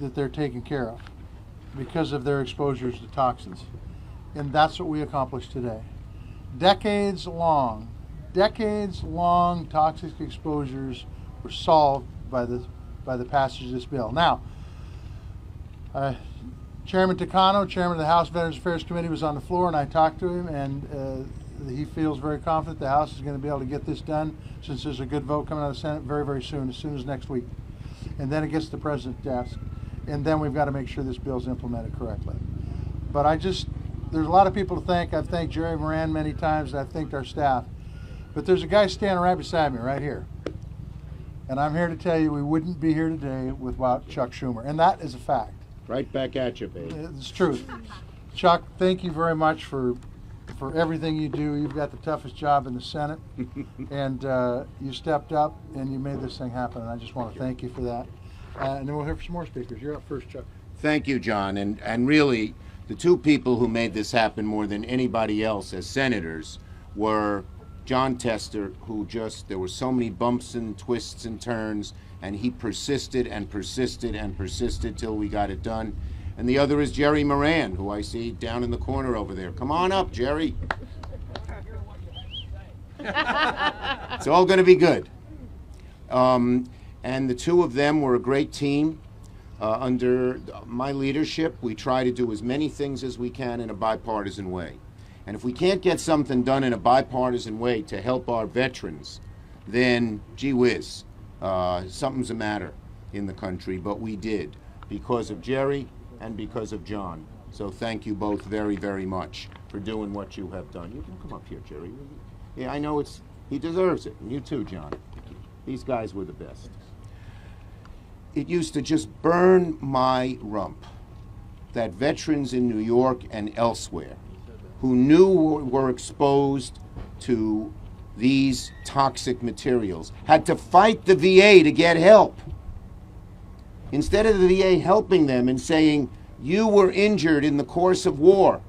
that they're taken care of because of their exposures to toxins. And that's what we accomplished today. Decades long toxic exposures were solved by the passage of this bill. Now, Chairman Takano, Chairman of the House Veterans Affairs Committee, was on the floor, and I talked to him, and he feels very confident the House is going to be able to get this done, since there's a good vote coming out of the Senate very, very soon, as soon as next week. And then it gets to the President's desk, and then we've got to make sure this bill's implemented correctly. But there's a lot of people to thank. I've thanked Jerry Moran many times, and I've thanked our staff. But there's a guy standing right beside me, right here. And I'm here to tell you we wouldn't be here today without Chuck Schumer, and that is a fact. Right back at you, baby. It's truth. Chuck, thank you very much for everything you do. You've got the toughest job in the Senate, and you stepped up and you made this thing happen, and I just want to thank you for that. And then we'll hear from some more speakers. You're up first, Chuck. Thank you, John. And really, the two people who made this happen more than anybody else as senators were Jon Tester, who there were so many bumps and twists and turns, and he persisted and persisted and persisted till we got it done. And the other is Jerry Moran, who I see down in the corner over there. Come on up, Jerry. It's all going to be good. And the two of them were a great team. Under my leadership, we try to do as many things as we can in a bipartisan way. And if we can't get something done in a bipartisan way to help our veterans, then, gee whiz, something's the matter in the country. But we did, because of Jerry and because of John. So thank you both very, very much for doing what you have done. You can come up here, Jerry. Yeah, I know he deserves it. And you too, John. These guys were the best. It used to just burn my rump that veterans in New York and elsewhere who were exposed to these toxic materials had to fight the VA to get help. Instead of the VA helping them and saying, you were injured in the course of war,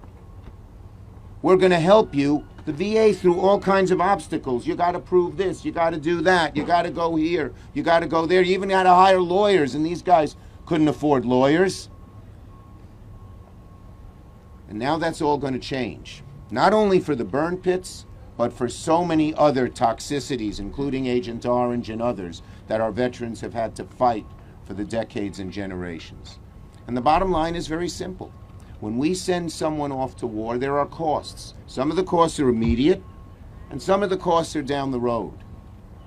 we're going to help you, the VA threw all kinds of obstacles. You got to prove this, you got to do that, you got to go here, you got to go there. You even had to hire lawyers, and these guys couldn't afford lawyers. And now that's all going to change, not only for the burn pits, but for so many other toxicities, including Agent Orange and others, that our veterans have had to fight for the decades and generations. And the bottom line is very simple. When we send someone off to war, there are costs. Some of the costs are immediate, and some of the costs are down the road.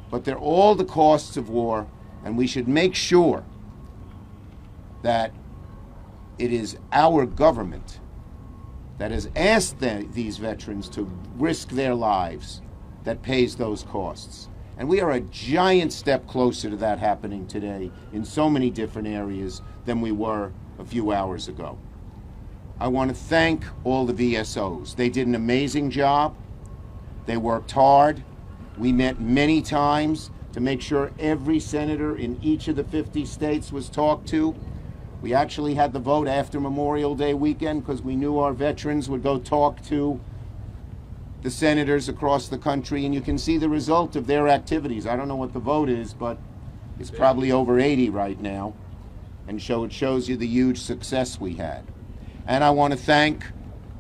But they're all the costs of war, and we should make sure that it is our government that has asked these veterans to risk their lives that pays those costs. And we are a giant step closer to that happening today in so many different areas than we were a few hours ago. I want to thank all the VSOs. They did an amazing job. They worked hard. We met many times to make sure every senator in each of the 50 states was talked to. We actually had the vote after Memorial Day weekend because we knew our veterans would go talk to the senators across the country, and you can see the result of their activities. I don't know what the vote is, but it's probably over 80 right now, and it shows you the huge success we had. And I want to thank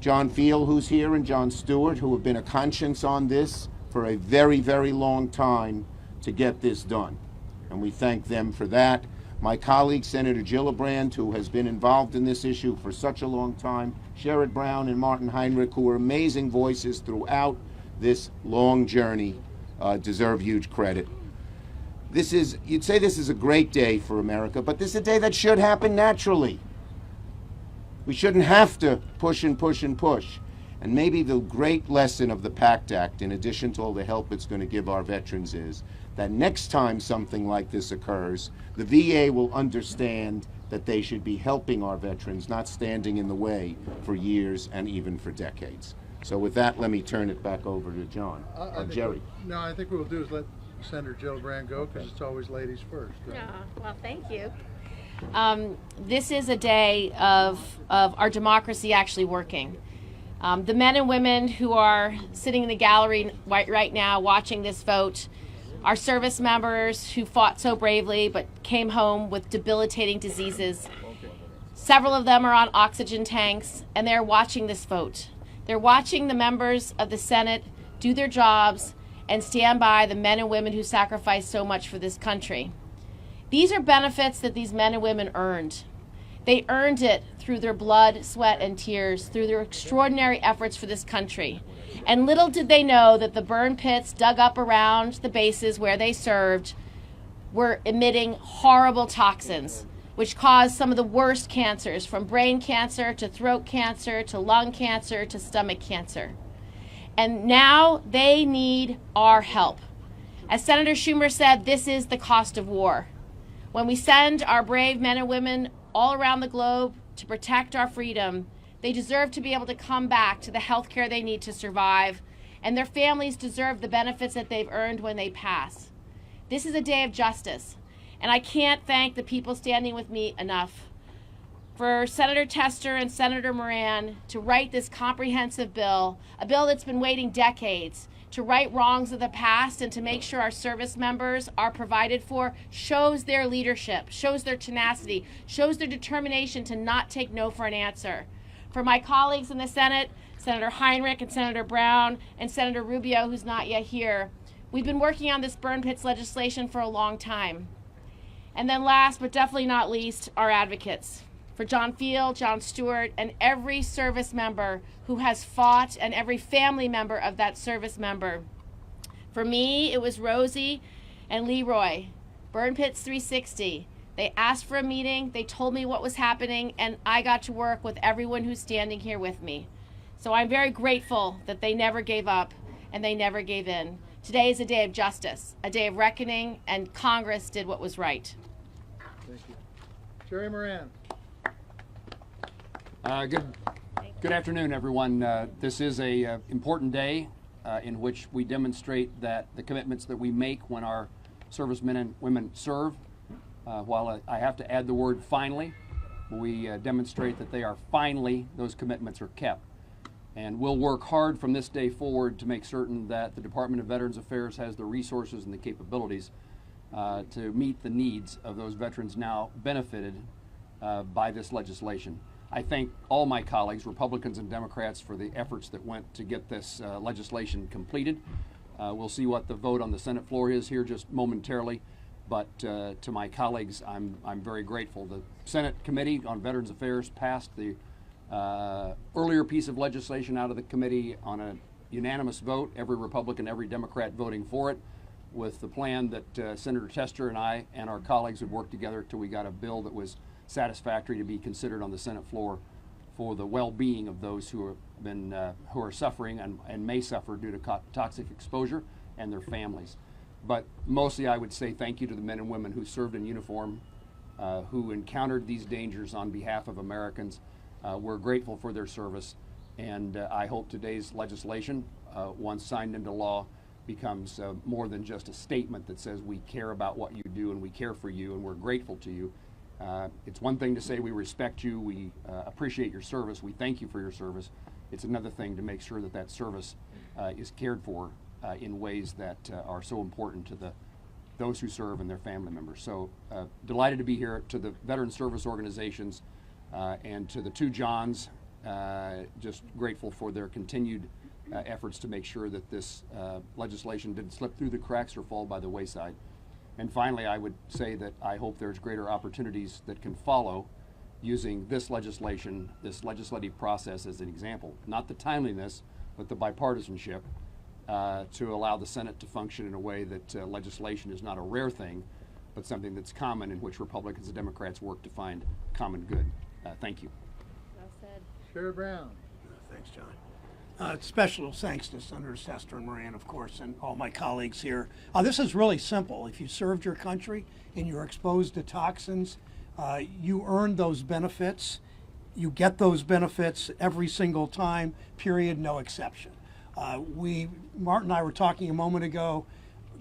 John Field, who's here, and Jon Stewart, who have been a conscience on this for a very, very long time to get this done. And we thank them for that. My colleague, Senator Gillibrand, who has been involved in this issue for such a long time, Sherrod Brown and Martin Heinrich, who are amazing voices throughout this long journey, deserve huge credit. You'd say this is a great day for America, but this is a day that should happen naturally. We shouldn't have to push and push and push. And maybe the great lesson of the PACT Act, in addition to all the help it's going to give our veterans, is that next time something like this occurs, the VA will understand that they should be helping our veterans, not standing in the way for years and even for decades. So with that, let me turn it back over to John. Jerry. No, I think what we'll do is let Senator Gillibrand go, because it's always ladies first. Right? Well, thank you. This is a day of our democracy actually working. The men and women who are sitting in the gallery right now watching this vote our service members who fought so bravely but came home with debilitating diseases. Several of them are on oxygen tanks, and they're watching this vote. They're watching the members of the Senate do their jobs and stand by the men and women who sacrificed so much for this country. These are benefits that these men and women earned. They earned it through their blood, sweat, and tears, through their extraordinary efforts for this country. And little did they know that the burn pits dug up around the bases where they served were emitting horrible toxins, which caused some of the worst cancers, from brain cancer to throat cancer to lung cancer to stomach cancer. And now they need our help. As Senator Schumer said, this is the cost of war. When we send our brave men and women all around the globe to protect our freedom, they deserve to be able to come back to the health care they need to survive, and their families deserve the benefits that they've earned when they pass. This is a day of justice, and I can't thank the people standing with me enough. For Senator Tester and Senator Moran to write this comprehensive bill, a bill that's been waiting decades, to right wrongs of the past and to make sure our service members are provided for, shows their leadership, shows their tenacity, shows their determination to not take no for an answer. For my colleagues in the Senate, Senator Heinrich and Senator Brown and Senator Rubio, who's not yet here, we've been working on this burn pits legislation for a long time. And then last but definitely not least, our advocates. For John Field, Jon Stewart, and every service member who has fought, and every family member of that service member. For me, it was Rosie and Leroy, Burn Pits 360. They asked for a meeting, they told me what was happening, and I got to work with everyone who's standing here with me. So I'm very grateful that they never gave up and they never gave in. Today is a day of justice, a day of reckoning, and Congress did what was right. Thank you. Jerry Moran. Good afternoon, everyone. This is a important day in which we demonstrate that the commitments that we make when our servicemen and women serve, while I have to add the word finally, we demonstrate that they are finally, those commitments are kept. And we'll work hard from this day forward to make certain that the Department of Veterans Affairs has the resources and the capabilities to meet the needs of those veterans now benefited by this legislation. I thank all my colleagues, Republicans and Democrats, for the efforts that went to get this legislation completed. We'll see what the vote on the Senate floor is here just momentarily, but to my colleagues, I'm very grateful. The Senate Committee on Veterans Affairs passed the earlier piece of legislation out of the committee on a unanimous vote, every Republican, every Democrat voting for it, with the plan that Senator Tester and I and our colleagues would work together till we got a bill that was satisfactory to be considered on the Senate floor for the well-being of those who are suffering and may suffer due to toxic exposure and their families. But mostly I would say thank you to the men and women who served in uniform, who encountered these dangers on behalf of Americans. We're grateful for their service, and I hope today's legislation, once signed into law, becomes more than just a statement that says we care about what you do and we care for you and we're grateful to you. It's one thing to say we respect you, we appreciate your service, we thank you for your service. It's another thing to make sure that that service is cared for in ways that are so important to those who serve and their family members. So delighted to be here. To the veteran service organizations and to the two Johns, just grateful for their continued efforts to make sure that this legislation didn't slip through the cracks or fall by the wayside. And finally, I would say that I hope there's greater opportunities that can follow using this legislation, this legislative process as an example. Not the timeliness, but the bipartisanship to allow the Senate to function in a way that legislation is not a rare thing, but something that's common in which Republicans and Democrats work to find common good. Thank you. Well said. Sherrod Brown. Thanks, John. Special thanks to Senators Tester and Moran, of course, and all my colleagues here. This is really simple. If you served your country and you're exposed to toxins, you earn those benefits. You get those benefits every single time, period, no exception. Martin and I were talking a moment ago.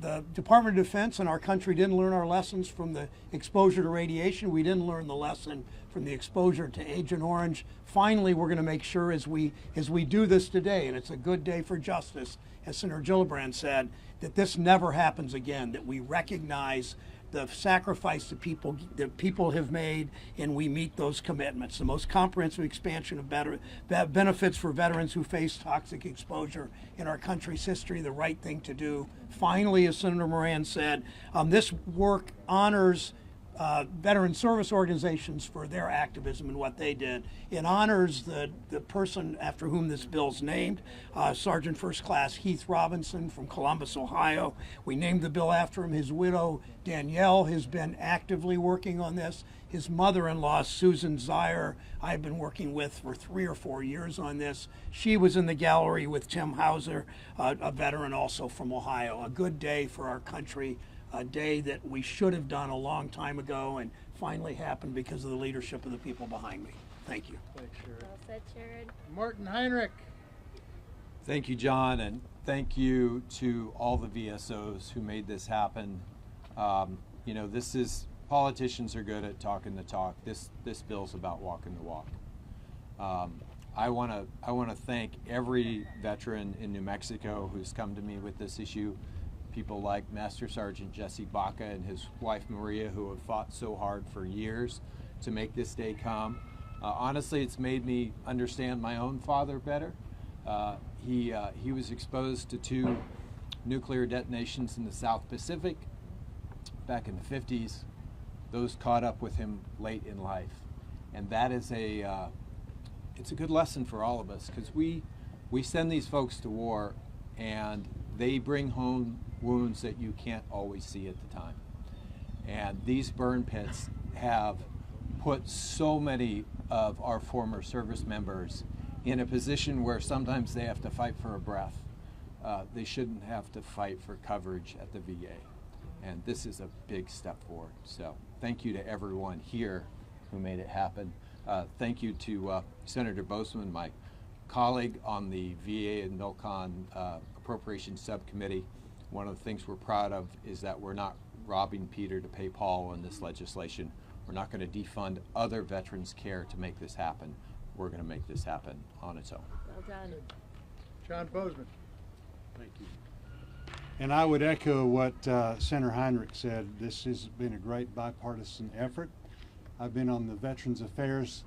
the Department of Defense and our country didn't learn our lessons from the exposure to radiation. We didn't learn the lesson from the exposure to Agent Orange. Finally, we're going to make sure as we do this today, and it's a good day for justice, as Senator Gillibrand said, that this never happens again, that we recognize the sacrifice that people have made, and we meet those commitments. The most comprehensive expansion of benefits for veterans who face toxic exposure in our country's history, the right thing to do. Finally, as Senator Moran said, this work honors veteran service organizations for their activism and what they did. It honors the person after whom this bill's named, Sergeant First Class Heath Robinson from Columbus, Ohio. We named the bill after him. His widow, Danielle, has been actively working on this. His mother-in-law, Susan Zier, I've been working with for 3 or 4 years on this. She was in the gallery with Tim Hauser, a veteran also from Ohio. A good day for our country. A day that we should have done a long time ago and finally happened because of the leadership of the people behind me. Thank you. Thanks, Sherrod. Well said, Sherrod. Martin Heinrich. Thank you, John, and thank you to all the VSOs who made this happen. This is, politicians are good at talking the talk. This bill's about walking the walk. I want to thank every veteran in New Mexico who's come to me with this issue. People like Master Sergeant Jesse Baca and his wife Maria, who have fought so hard for years to make this day come. Honestly, it's made me understand my own father better. He was exposed to 2 nuclear detonations in the South Pacific back in the 50s. Those caught up with him late in life, and that is it's a good lesson for all of us, because we send these folks to war and they bring home wounds that you can't always see at the time. And these burn pits have put so many of our former service members in a position where sometimes they have to fight for a breath. They shouldn't have to fight for coverage at the VA. And this is a big step forward. So thank you to everyone here who made it happen. Thank you to Senator Bozeman, my colleague on the VA and MILCON Appropriations Subcommittee. One of the things we're proud of is that we're not robbing Peter to pay Paul in this legislation. We're not going to defund other veterans' care to make this happen. We're going to make this happen on its own. Well done. John Bozeman. Thank you. And I would echo what Senator Heinrich said. This has been a great bipartisan effort. I've been on the Veterans Affairs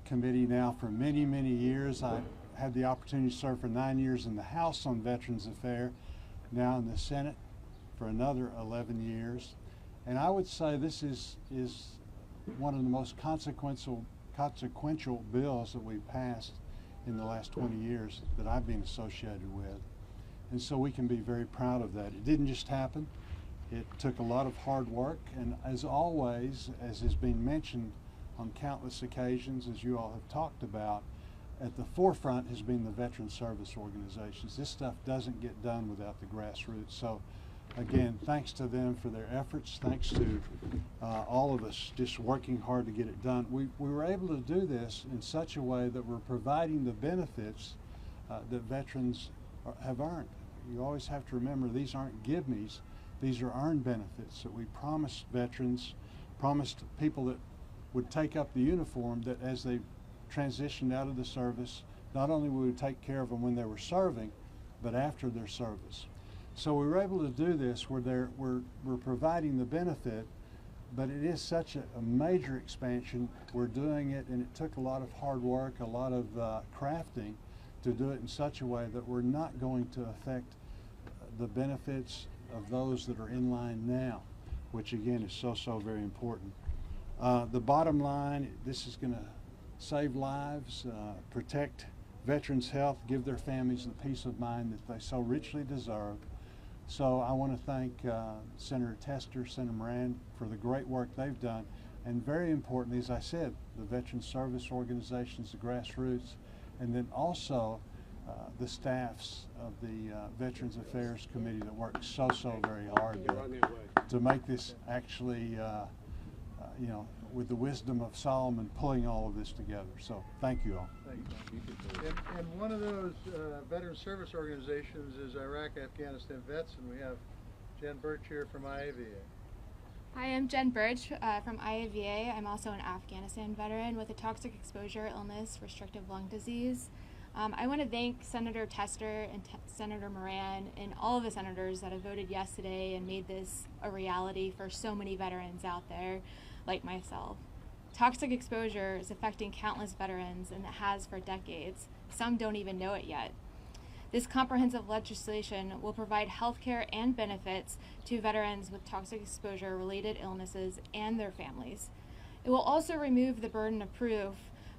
Committee now for many, many years. I had the opportunity to serve for 9 years in the House on Veterans Affairs, now in the Senate for another 11 years. And I would say this is one of the most consequential bills that we've passed in the last 20 years that I've been associated with. And so we can be very proud of that. It didn't just happen. It took a lot of hard work, and as always, as has been mentioned on countless occasions, as you all have talked about, at the forefront has been the veteran service organizations. This stuff doesn't get done without the grassroots. So again, thanks to them for their efforts. Thanks to all of us just working hard to get it done. We were able to do this in such a way that we're providing the benefits that veterans have earned. You always have to remember, these aren't give-me's. These are earned benefits that we promised veterans, promised people that would take up the uniform, that as they transitioned out of the service, not only would we take care of them when they were serving, but after their service. So we were able to do this where we're providing the benefit, but it is such a major expansion. We're doing it, and it took a lot of hard work, a lot of crafting to do it in such a way that we're not going to affect the benefits of those that are in line now, which again is so very important. The bottom line, this is going to save lives, protect veterans' health, give their families the peace of mind that they so richly deserve. So I want to thank Senator Tester, Senator Moran for the great work they've done, and very importantly, as I said, the veteran service organizations, the grassroots, and then also the staffs of the Veterans Affairs Committee that worked so very hard to make this actually, with the wisdom of Solomon, pulling all of this together. So thank you all. Thank you. And one of those veteran service organizations is Iraq Afghanistan Vets, and we have Jen Birch here from IAVA. Hi, I'm Jen Birch from IAVA. I'm also an Afghanistan veteran with a toxic exposure illness, restrictive lung disease. I want to thank Senator Tester and Senator Moran and all of the senators that have voted yes today and made this a reality for so many veterans out there like myself. Toxic exposure is affecting countless veterans, and it has for decades. Some don't even know it yet. This comprehensive legislation will provide health care and benefits to veterans with toxic exposure-related illnesses and their families. It will also remove the burden of proof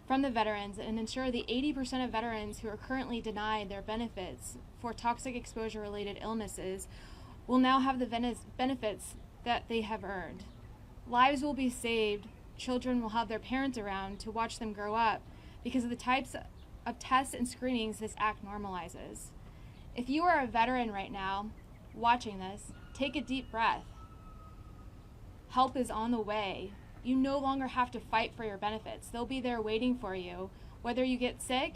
from the veterans and ensure the 80% of veterans who are currently denied their benefits for toxic exposure-related illnesses will now have the benefits that they have earned. Lives will be saved. Children will have their parents around to watch them grow up because of the types of tests and screenings this act normalizes. If you are a veteran right now watching this, take a deep breath. Help is on the way. You no longer have to fight for your benefits. They'll be there waiting for you. Whether you get sick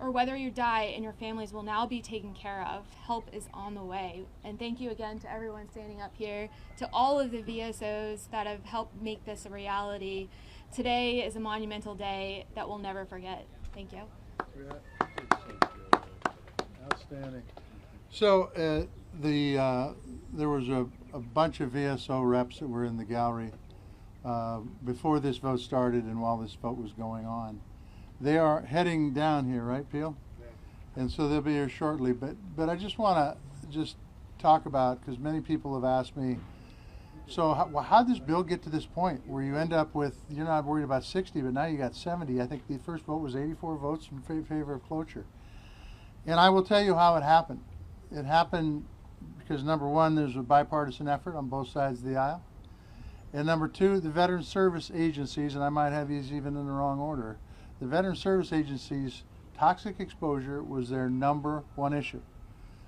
or whether you die, and your families will now be taken care of. Help is on the way. And thank you again to everyone standing up here, to all of the VSOs that have helped make this a reality. Today is a monumental day that we'll never forget. Thank you. Outstanding. So there was a bunch of VSO reps that were in the gallery before this vote started and while this vote was going on. They are heading down here, right, Peel? Yeah. And so they'll be here shortly. But I just want to talk about, because many people have asked me, so how did this bill get to this point where you end up with, you're not worried about 60, but now you got 70. I think the first vote was 84 votes in favor of cloture. And I will tell you how it happened. It happened because, number one, there's a bipartisan effort on both sides of the aisle. And number two, the veteran service agencies, and I might have these even in the wrong order, the veteran service agencies, toxic exposure was their number one issue.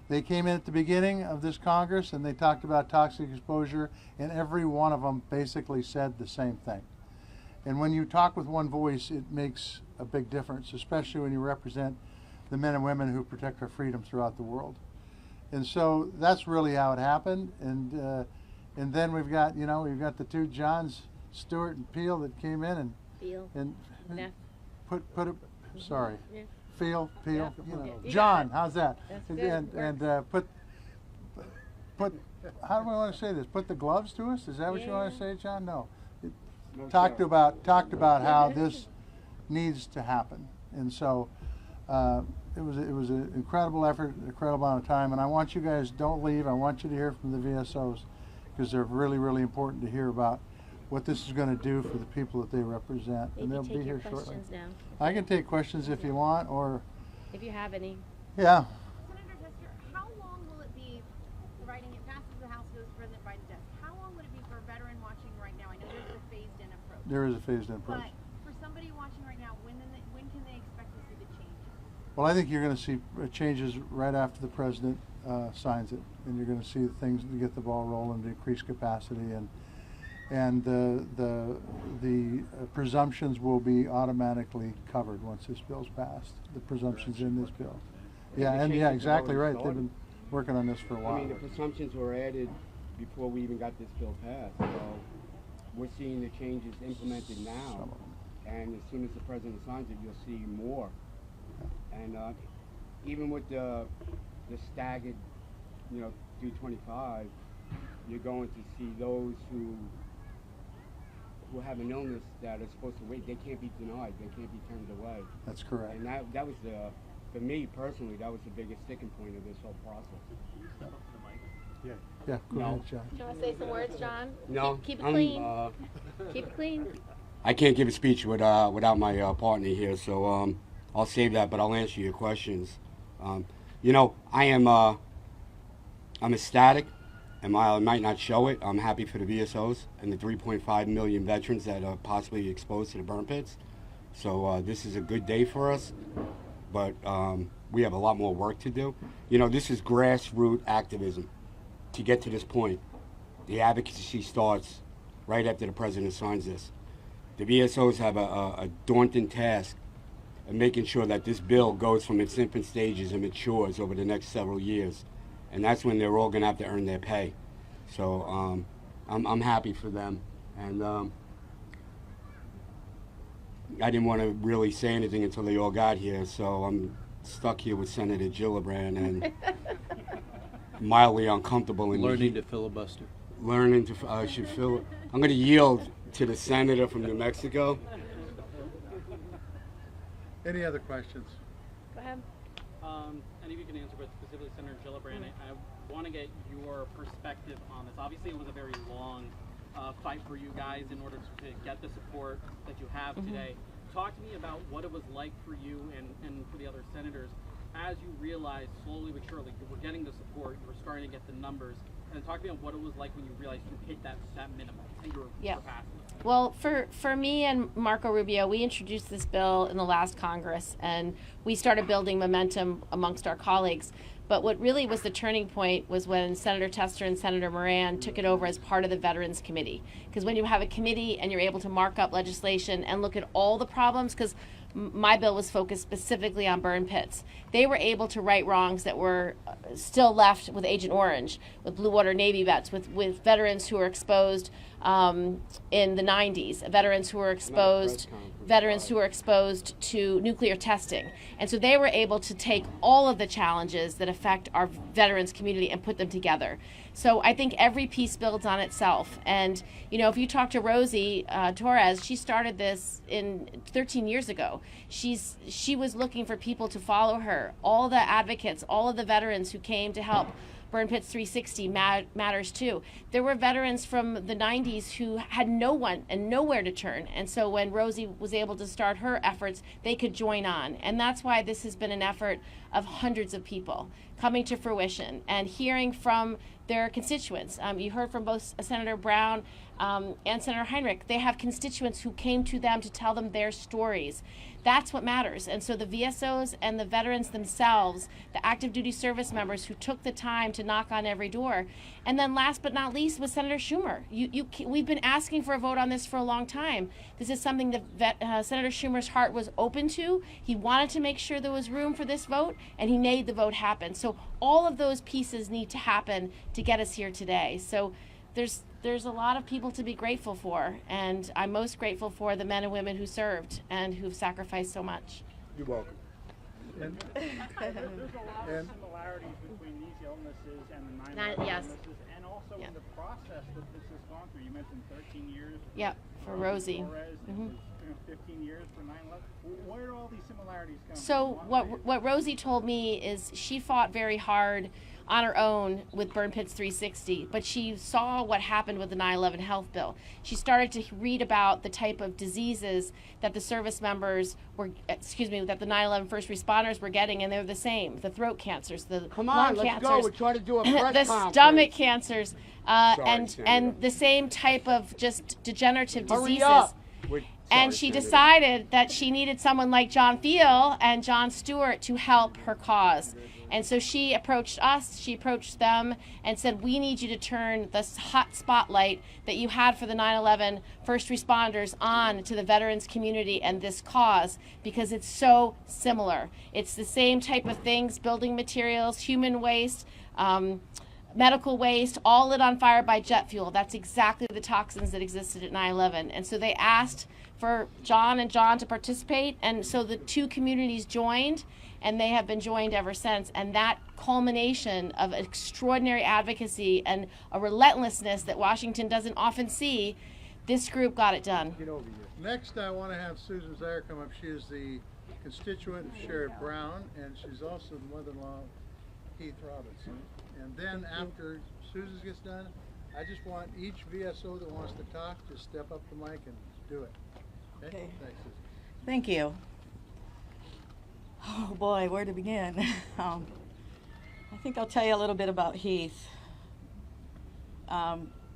They came in at the beginning of this Congress and they talked about toxic exposure, and every one of them basically said the same thing. And when you talk with one voice, it makes a big difference, especially when you represent the men and women who protect our freedom throughout the world. And so that's really how it happened. And then we've got the two Jons Stewart and Peel that came in and put it. Sorry, yeah. Peel. Yeah. John, how's that? That's good. And put. How do I want to say this? Put the gloves to us. Is that what you want to say, John? No. Talked about how this needs to happen, and so it was an incredible effort, an incredible amount of time. And I want you guys, don't leave. I want you to hear from the VSOs, because they're really, really important to hear about what this is going to do for the people that they represent. Maybe and they'll take be your here shortly. questions now. I can take questions if you want, or If you have any. yeah. Senator Tester, how long will it be, providing it passes the House, goes to President Biden's desk, how long would it be for a veteran watching right now? I know there's a phased-in approach. There is a phased-in approach. But for somebody watching right now, when can they expect to see the changes? Well, I think you're going to see changes right after the president signs it, and you're going to see things to get the ball rolling, to increase capacity, and the presumptions will be automatically covered once this bill's passed. The presumptions in this bill. Yeah, and yeah, exactly right. They've been working on this for a while. I mean, the presumptions were added before we even got this bill passed. So we're seeing the changes implemented now, and as soon as the president signs it, you'll see more. And even with the staggered, 325, you're going to see those who have an illness that are supposed to wait. They can't be denied. They can't be turned away. That's correct. And that was for me personally, that was the biggest sticking point of this whole process. Yeah, go ahead, John. Do you want to say some words, John? No, Keep it clean. Keep it clean. I can't give a speech without my partner here, so I'll save that, but I'll answer your questions. I'm ecstatic, and while I might not show it, I'm happy for the VSOs and the 3.5 million veterans that are possibly exposed to the burn pits. So this is a good day for us, but we have a lot more work to do. This is grassroots activism to get to this point. The advocacy starts right after the president signs this. The VSOs have a daunting task of making sure that this bill goes from its infant stages and matures over the next several years. and that's when they're all going to have to earn their pay. So I'm happy for them, and I didn't want to really say anything until they all got here, so I'm stuck here with Senator Gillibrand and mildly uncomfortable in Learning to filibuster. Learning to should feel. I'm going to yield to the senator from New Mexico. Any other questions? Go ahead. Any of you can answer, but specifically Senator Gillibrand, I want to get your perspective on this. Obviously, it was a very long fight for you guys in order to get the support that you have today. Talk to me about what it was like for you and for the other senators as you realized slowly but surely you were getting the support, you were starting to get the numbers, and talk to me about what it was like when you realized you hit that minimum and you were surpassing. Well, for me and Marco Rubio, we introduced this bill in the last Congress, and we started building momentum amongst our colleagues. But what really was the turning point was when Senator Tester and Senator Moran took it over as part of the Veterans Committee. Because when you have a committee and you're able to mark up legislation and look at all the problems, because my bill was focused specifically on burn pits, they were able to right wrongs that were still left with Agent Orange, with Blue Water Navy vets, with veterans who were exposed in the 90s, veterans who were exposed to nuclear testing. And so they were able to take all of the challenges that affect our veterans community and put them together. So I think every piece builds on itself. And, you know, if you talk to Rosie Torres, she started this 13 years ago. She was looking for people to follow her. All the advocates, all of the veterans who came to help Burn Pits 360 matters too. There were veterans from the 90s who had no one and nowhere to turn. And so when Rosie was able to start her efforts, they could join on. And that's why this has been an effort of hundreds of people coming to fruition and hearing from their constituents. You heard from both Senator Brown and Senator Heinrich. They have constituents who came to them to tell them their stories. That's what matters. And so the VSOs and the veterans themselves, the active duty service members who took the time to knock on every door. And then last but not least was Senator Schumer. We've been asking for a vote on this for a long time. This is something that Senator Schumer's heart was open to. He wanted to make sure there was room for this vote, and he made the vote happen. So all of those pieces need to happen to get us here today. So there's a lot of people to be grateful for, and I'm most grateful for the men and women who served and who've sacrificed so much. You're welcome. There's a lot of similarities between these illnesses and the 9/11 illnesses, and also in the process that this has gone through. You mentioned 13 years. Yep, for Rosie. Torres, it was 15 years for 9/11. Where do all these similarities come from? So what Rosie told me is she fought very hard on her own with Burn Pits 360, but she saw what happened with the 9/11 health bill. She started to read about the type of diseases that the service members were, that the 9/11 first responders were getting, and they're the same: the throat cancers, the lung cancers, go. We're trying to do a press the conference. stomach cancers, and Senator. the same type of just degenerative Hurry diseases. up. And she decided that she needed someone like Jon Thiel and Jon Stewart to help her cause. And so she approached us, she approached them, and said, we need you to turn this hot spotlight that you had for the 9/11 first responders on to the veterans community and this cause, because it's so similar. It's the same type of things: building materials, human waste, medical waste, all lit on fire by jet fuel. That's exactly the toxins that existed at 9/11. And so they asked for Jon and Jon to participate, and so the two communities joined, and they have been joined ever since. And that culmination of extraordinary advocacy and a relentlessness that Washington doesn't often see, this group got it done. Get over here. Next, I want to have Susan Zaire come up. She is the constituent of Sherrod Brown, and she's also the mother-in-law of Heath Robinson. And then after Susan gets done, I just want each VSO that wants to talk to step up the mic and do it. Okay. Thanks, Susan. Thank you. Oh boy, where to begin? I think I'll tell you a little bit about Heath.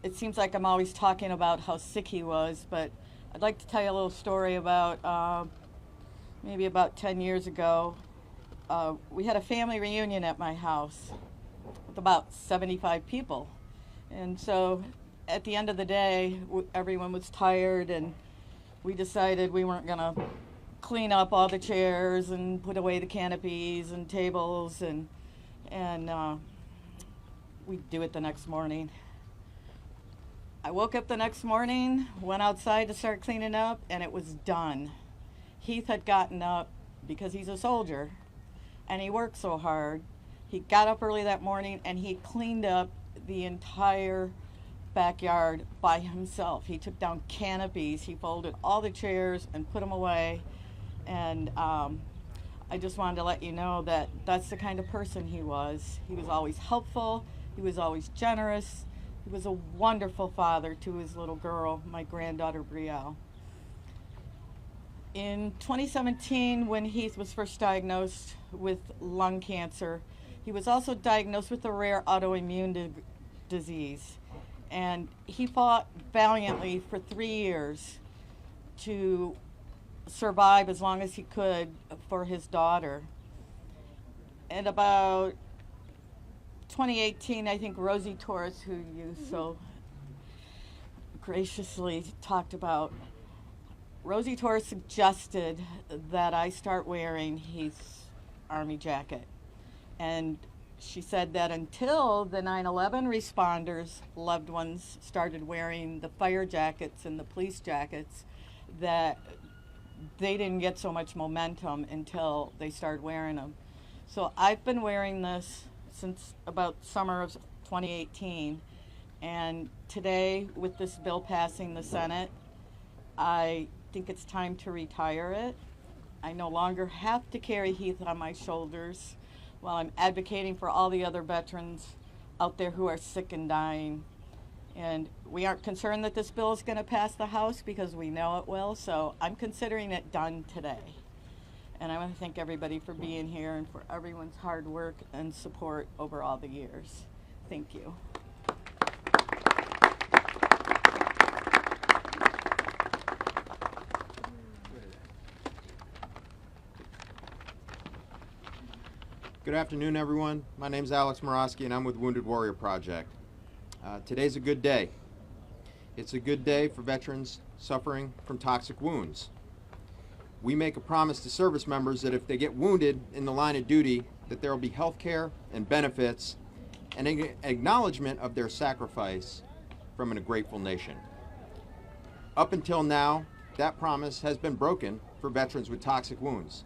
It seems like I'm always talking about how sick he was, but I'd like to tell you a little story about maybe about 10 years ago. We had a family reunion at my house with about 75 people. And so at the end of the day, everyone was tired, and we decided we weren't going to clean up all the chairs and put away the canopies and tables, and we'd do it the next morning. I woke up the next morning, went outside to start cleaning up, and it was done. Heath had gotten up because he's a soldier and he worked so hard. He got up early that morning and he cleaned up the entire backyard by himself. He took down canopies, he folded all the chairs and put them away. And I just wanted to let you know that that's the kind of person he was. He was always helpful, he was always generous. He was a wonderful father to his little girl, my granddaughter Brielle. In 2017, when Heath was first diagnosed with lung cancer, he was also diagnosed with a rare autoimmune disease. And he fought valiantly for 3 years to survive as long as he could for his daughter. And about 2018, I think Rosie Torres, who you so graciously talked about, Rosie Torres suggested that I start wearing Heath's Army jacket. And she said that until the 9/11 responders, loved ones, started wearing the fire jackets and the police jackets, that they didn't get so much momentum until they started wearing them. So I've been wearing this since about summer of 2018, and today, with this bill passing the Senate, I think it's time to retire it. I no longer have to carry Heath on my shoulders while I'm advocating for all the other veterans out there who are sick and dying. And we aren't concerned that this bill is going to pass the House because we know it will, so I'm considering it done today. And I want to thank everybody for being here and for everyone's hard work and support over all the years. Thank you. Good afternoon, everyone. My name is Alex Morosky, and I'm with Wounded Warrior Project. Today's a good day. It's a good day for veterans suffering from toxic wounds. We make a promise to service members that if they get wounded in the line of duty, that there will be health care and benefits and an acknowledgement of their sacrifice from a grateful nation. Up until now, that promise has been broken for veterans with toxic wounds.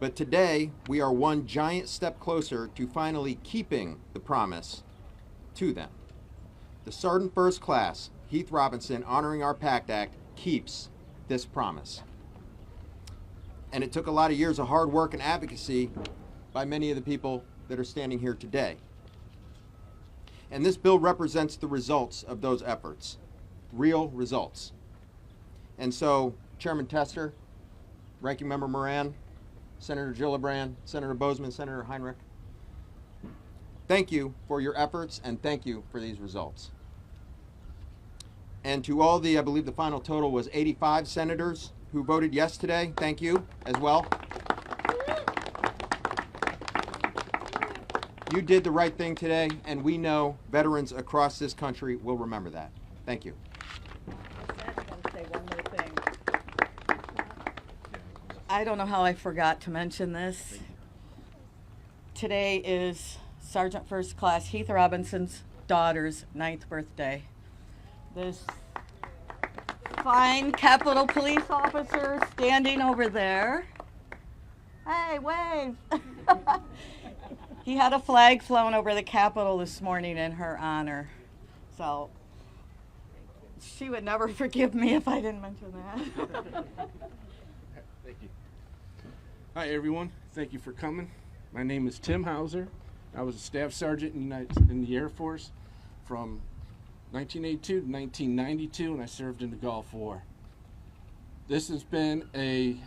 But today, we are one giant step closer to finally keeping the promise to them. The Sergeant First Class, Heath Robinson, Honoring Our PACT Act, keeps this promise. And it took a lot of years of hard work and advocacy by many of the people that are standing here today. And this bill represents the results of those efforts, real results. And so, Chairman Tester, Ranking Member Moran, Senator Gillibrand, Senator Bozeman, Senator Heinrich, thank you for your efforts and thank you for these results. And to all the, I believe the final total was 85 senators who voted yes today, thank you as well. You did the right thing today, and we know veterans across this country will remember that. Thank you. I don't know how I forgot to mention this. Today is Sergeant First Class Heath Robinson's daughter's 9th birthday. This fine Capitol Police officer standing over there. Hey, wave! He had a flag flown over the Capitol this morning in her honor. So she would never forgive me if I didn't mention that. Thank you. Hi, everyone. Thank you for coming. My name is Tim Hauser. I was a staff sergeant in the Air Force from 1982 to 1992, and I served in the Gulf War. This has been an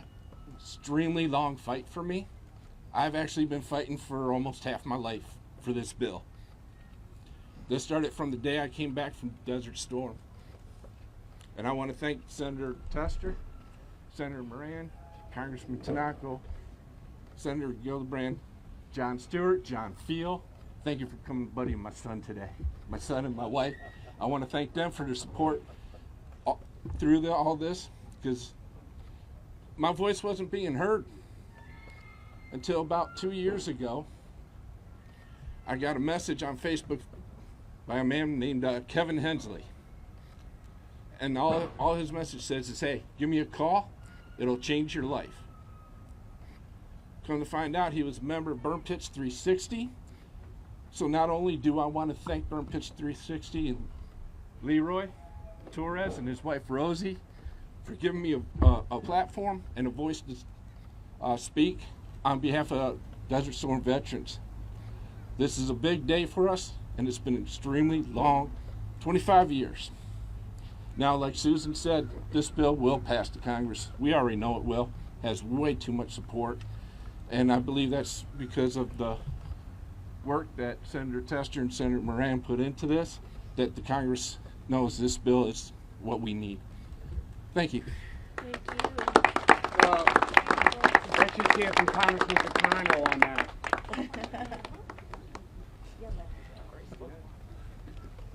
extremely long fight for me. I've actually been fighting for almost half my life for this bill. This started from the day I came back from Desert Storm. And I want to thank Senator Tester, Senator Moran, Congressman Tanako, Senator Gillibrand, Jon Stewart, John Field. Thank you for coming buddying my son today. My son and my wife. I want to thank them for their support through all this, because my voice wasn't being heard until about 2 years ago. I got a message on Facebook by a man named Kevin Hensley. And all his message says is, hey, give me a call, it'll change your life. Come to find out, he was a member of Burn Pitch 360. So not only do I want to thank Burn Pitch 360 and Leroy Torres and his wife Rosie for giving me a platform and a voice to speak on behalf of Desert Storm veterans. This is a big day for us, and it's been extremely long, 25 years. Now, like Susan said, this bill will pass the Congress. We already know it will. It has way too much support, and I believe that's because of the work that Senator Tester and Senator Moran put into this, that the Congress knows this bill is what we need. Thank you. Thank you. Well, let's just hear from Congressman Takano on that.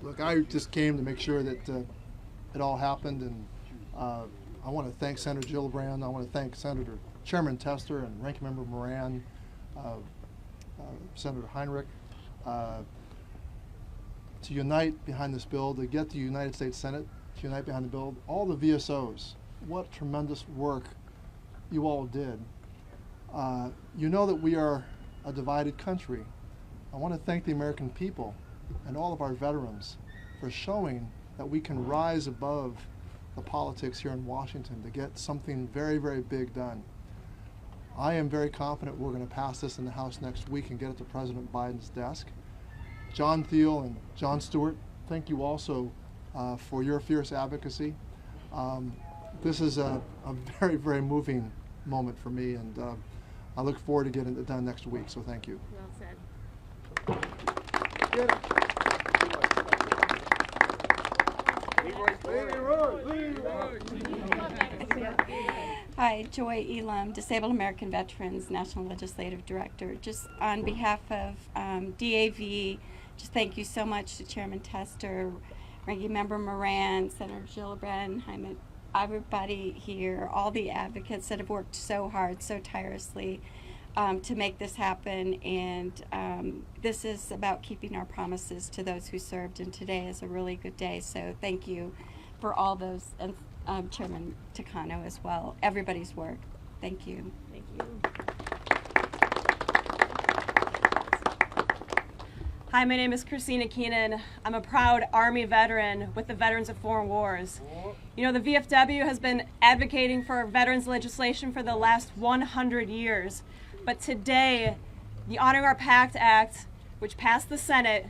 Look, I just came to make sure that it all happened, and I want to thank Senator Gillibrand. I want to thank Chairman Tester and Ranking Member Moran, Senator Heinrich, to unite behind this bill, to get the United States Senate to unite behind the bill. All the VSOs, what tremendous work you all did. You know that we are a divided country. I want to thank the American people and all of our veterans for showing that we can rise above the politics here in Washington to get something very, very big done. I am very confident we're going to pass this in the House next week and get it to President Biden's desk. John Thiel and Jon Stewart, thank you also for your fierce advocacy. This is a very, very moving moment for me, and I look forward to getting it done next week, so thank you. Well said. Hi, Joy Elam, Disabled American Veterans National Legislative Director. Just on behalf of DAV, just thank you so much to Chairman Tester, Ranking Member Moran, Senator Gillibrand, everybody here, all the advocates that have worked so hard, so tirelessly to make this happen. And this is about keeping our promises to those who served, and today is a really good day. So thank you for all those, and Chairman Takano as well, everybody's work. Thank you. Thank you. Hi, my name is Christina Keenan. I'm a proud Army veteran with the Veterans of Foreign Wars. You know, the VFW has been advocating for veterans legislation for the last 100 years. But today, the Honoring Our PACT Act, which passed the Senate,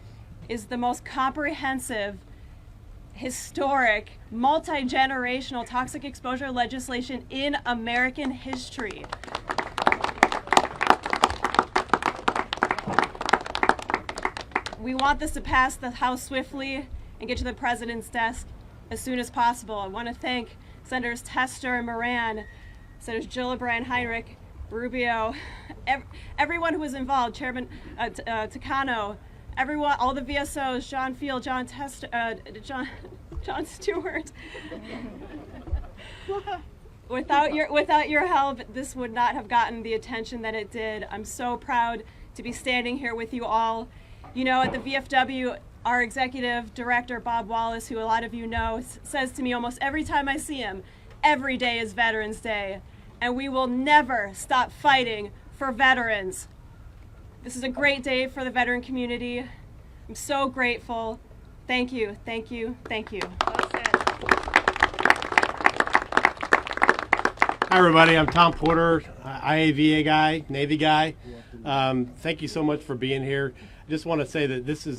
is the most comprehensive, historic, multi-generational toxic exposure legislation in American history. We want this to pass the House swiftly and get to the President's desk as soon as possible. I want to thank Senators Tester and Moran, Senators Gillibrand, Heinrich, Rubio, everyone who was involved, Chairman Takano, everyone, all the VSOs, John Field, Jon Stewart. Without your help, this would not have gotten the attention that it did. I'm so proud to be standing here with you all. You know, at the VFW, our executive director, Bob Wallace, who a lot of you know, says to me almost every time I see him, every day is Veterans Day, and we will never stop fighting for veterans. This is a great day for the veteran community. I'm so grateful. Thank you, thank you, thank you. Hi everybody, I'm Tom Porter, IAVA guy, Navy guy. Thank you so much for being here. I just want to say that this is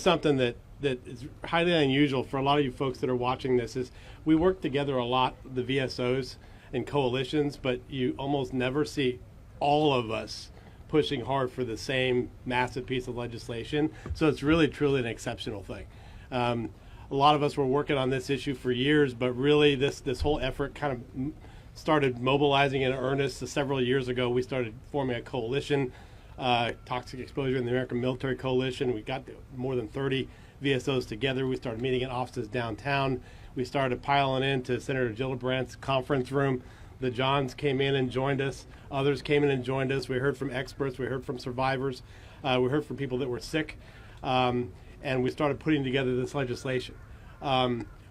something that is highly unusual for a lot of you folks that are watching this. Is we work together a lot, the VSOs and coalitions, but you almost never see all of us pushing hard for the same massive piece of legislation. So it's really, truly an exceptional thing. A lot of us were working on this issue for years, but really this whole effort kind of started mobilizing in earnest. So several years ago, we started forming a coalition, Toxic Exposure in the American Military Coalition. We got more than 30 VSOs together. We started meeting in offices downtown. We started piling into Senator Gillibrand's conference room. The Johns came in and joined us. Others came in and joined us. We heard from experts. We heard from survivors. We heard from people that were sick, and we started putting together this legislation.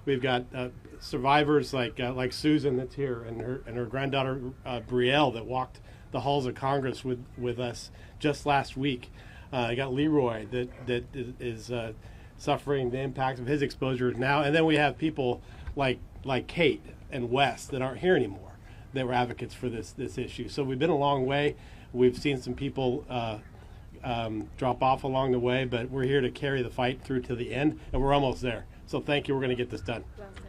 We've got survivors like Susan that's here, and her granddaughter Brielle that walked the halls of Congress with us just last week. I got Leroy that is suffering the impact of his exposure now, and then we have people like Kate and Wes that aren't here anymore that were advocates for this issue. So we've been a long way. We've seen some people drop off along the way, but we're here to carry the fight through to the end, and we're almost there. So thank you. We're going to get this done. Well said.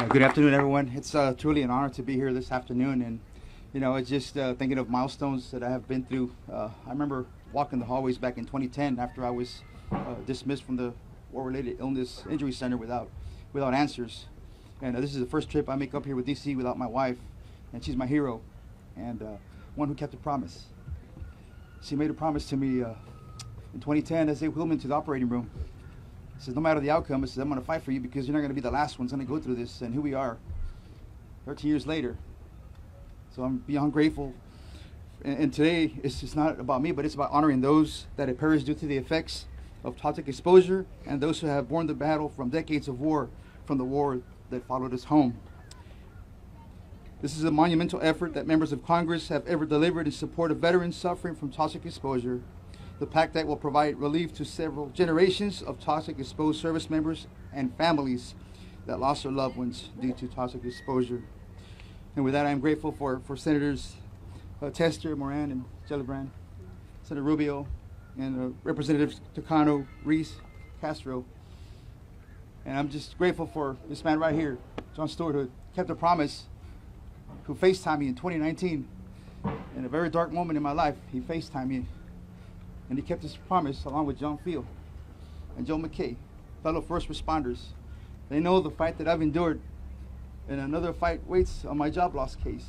Good afternoon, everyone. It's truly an honor to be here this afternoon, and it's just thinking of milestones that I have been through. I remember walking the hallways back in 2010 after I was dismissed from the War-Related Illness Injury Center without answers. And this is the first trip I make up here with DC without my wife, and she's my hero, and one who kept a promise. She made a promise to me in 2010 as they wheeled me into the operating room. She says, no matter the outcome, I said, I'm going to fight for you because you're not going to be the last ones going to go through this. And here we are, 13 years later. So I'm beyond grateful. And today, it's just not about me, but it's about honoring those that have perished due to the effects of toxic exposure and those who have borne the battle from decades of war, from the war that followed us home. This is a monumental effort that members of Congress have ever delivered in support of veterans suffering from toxic exposure. The PACT Act will provide relief to several generations of toxic exposed service members and families that lost their loved ones due to toxic exposure. And with that, I am grateful for Senators Tester, Moran, and Gillibrand, Senator Rubio, and Representatives Tucano, Reese, Castro. And I'm just grateful for this man right here, Jon Stewart, who kept a promise, who FaceTimed me in 2019. In a very dark moment in my life, he FaceTimed me, and he kept his promise along with John Field and Joe McKay, fellow first responders. They know the fight that I've endured, and another fight waits on my job loss case.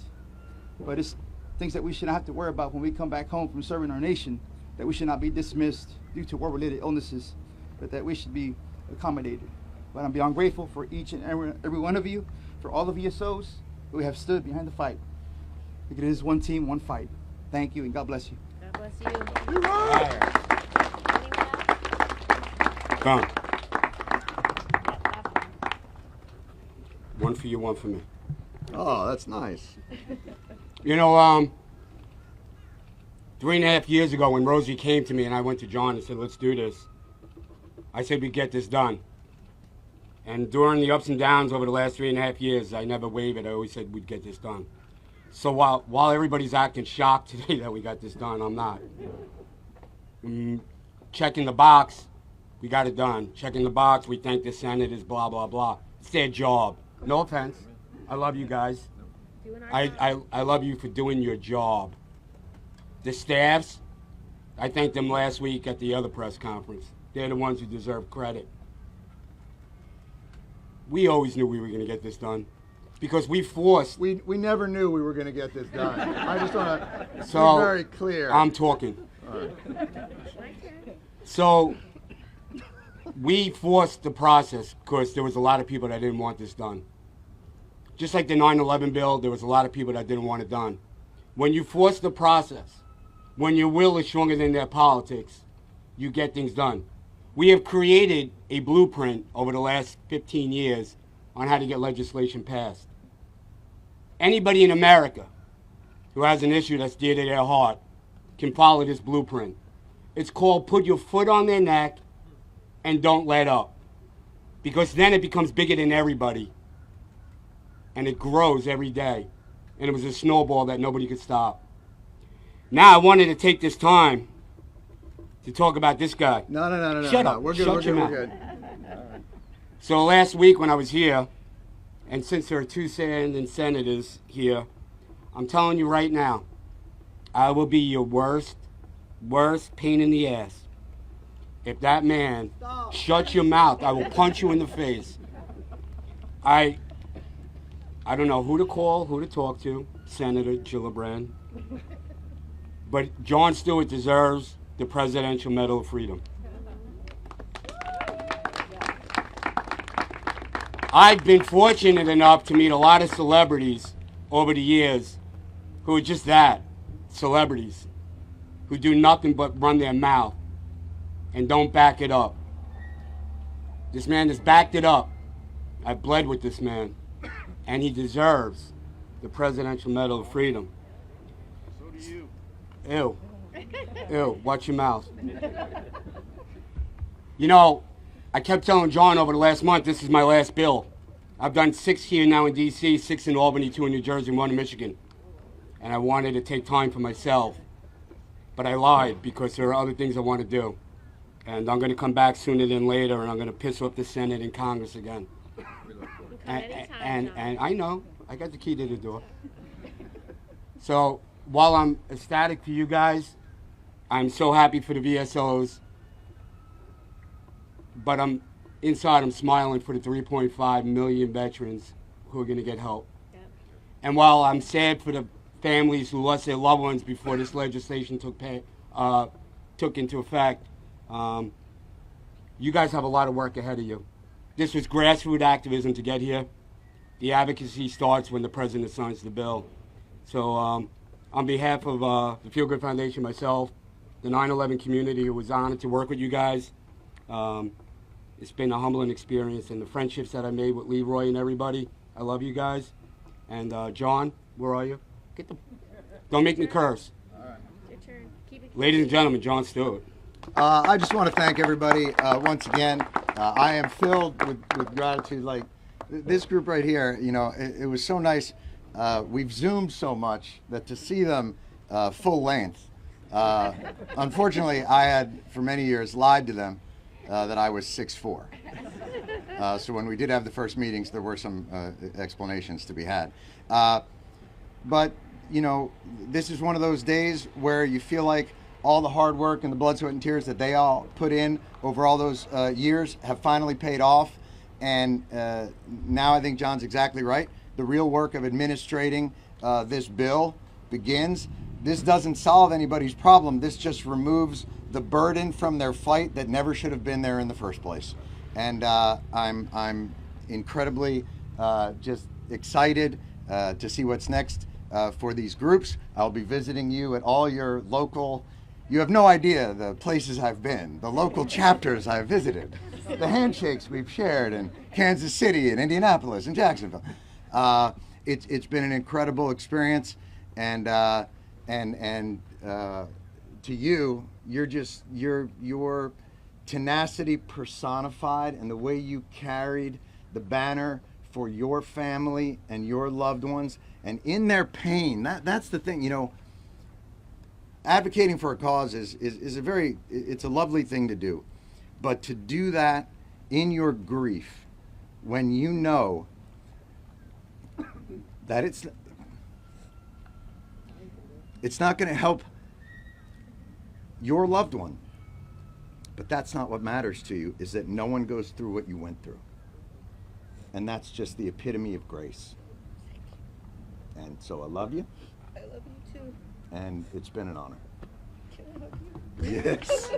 But it's things that we should not have to worry about when we come back home from serving our nation, that we should not be dismissed due to war-related illnesses, but that we should be accommodated. But I'm beyond grateful for each and every one of you, for all the VSOs who have stood behind the fight. Because it is one team, one fight. Thank you, and God bless you. God bless you. Come. One for you, one for me. Oh, that's nice. 3.5 years ago when Rosie came to me and I went to John and said, let's do this, I said we'd get this done. And during the ups and downs over the last 3.5 years, I never wavered. I always said we'd get this done. So while everybody's acting shocked today that we got this done, I'm not. Checking the box, we got it done. Checking the box, we thank the senators, blah, blah, blah. It's their job. No offense. I love you guys. I love you for doing your job. The staffs, I thanked them last week at the other press conference. They're the ones who deserve credit. We always knew we were going to get this done because we forced. We never knew we were going to get this done. I just want to be very clear. I'm talking. All right. So we forced the process because there was a lot of people that didn't want this done. Just like the 9/11 bill, there was a lot of people that didn't want it done. When you force the process, when your will is stronger than their politics, you get things done. We have created a blueprint over the last 15 years on how to get legislation passed. Anybody in America who has an issue that's dear to their heart can follow this blueprint. It's called put your foot on their neck and don't let up. Because then it becomes bigger than everybody. And it grows every day. And it was a snowball that nobody could stop. Now I wanted to take this time to talk about this guy. No. Shut up. We're good. Shut We're your good. mouth. We're good. So last week when I was here, and since there are two standing senators here, I'm telling you right now, I will be your worst pain in the ass. If that man shuts your mouth, I will punch you in the face. I don't know who to call, who to talk to, Senator Gillibrand, but Jon Stewart deserves the Presidential Medal of Freedom. I've been fortunate enough to meet a lot of celebrities over the years who are just that, celebrities, who do nothing but run their mouth and don't back it up. This man has backed it up. I bled with this man, and he deserves the Presidential Medal of Freedom. So do you. Ew. Ew, watch your mouth. You know, I kept telling John over the last month, this is my last bill. I've done 6 here now in D.C., 6 in Albany, 2 in New Jersey, and 1 in Michigan. And I wanted to take time for myself. But I lied because there are other things I want to do. And I'm going to come back sooner than later, and I'm going to piss off the Senate and Congress again. And I know, I got the key to the door. So while I'm ecstatic for you guys, I'm so happy for the VSOs, but inside I'm smiling for the 3.5 million veterans who are going to get help. Yep. And while I'm sad for the families who lost their loved ones before this legislation took into effect, you guys have a lot of work ahead of you. This was grassroots activism to get here. The advocacy starts when the president signs the bill. So on behalf of the Feel Good Foundation, myself, the 9/11 community who was honored to work with you guys, it's been a humbling experience, and the friendships that I made with Leroy and everybody, I love you guys. And John, where are you? Don't make me curse. Ladies and gentlemen, Jon Stewart. I just want to thank everybody once again. I am filled with gratitude. Like this group right here, you know, it was so nice. We've Zoomed so much that to see them full length. Unfortunately, I had for many years lied to them that I was 6'4". So when we did have the first meetings, there were some explanations to be had. But you know, this is one of those days where you feel like all the hard work and the blood, sweat, and tears that they all put in over all those years have finally paid off. And now I think John's exactly right. The real work of administrating this bill begins. This doesn't solve anybody's problem. This just removes the burden from their fight that never should have been there in the first place. And I'm incredibly just excited to see what's next for these groups. I'll be visiting you at all your local, you have no idea the places I've been, the local chapters I've visited, the handshakes we've shared in Kansas City and Indianapolis and Jacksonville. It's been an incredible experience, and to you, your tenacity personified, and the way you carried the banner for your family and your loved ones, and in their pain. That's the thing, you know. Advocating for a cause is it's a lovely thing to do, but to do that in your grief, when you know that it's not going to help your loved one, but that's not what matters to you, is that no one goes through what you went through. And that's just the epitome of grace. And so I love you. I love you too. And it's been an honor. Can I hug you? Yes.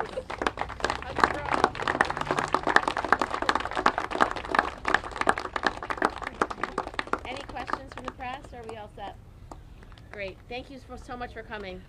Any questions from the press? Or are we all set? Great. Thank you so much for coming.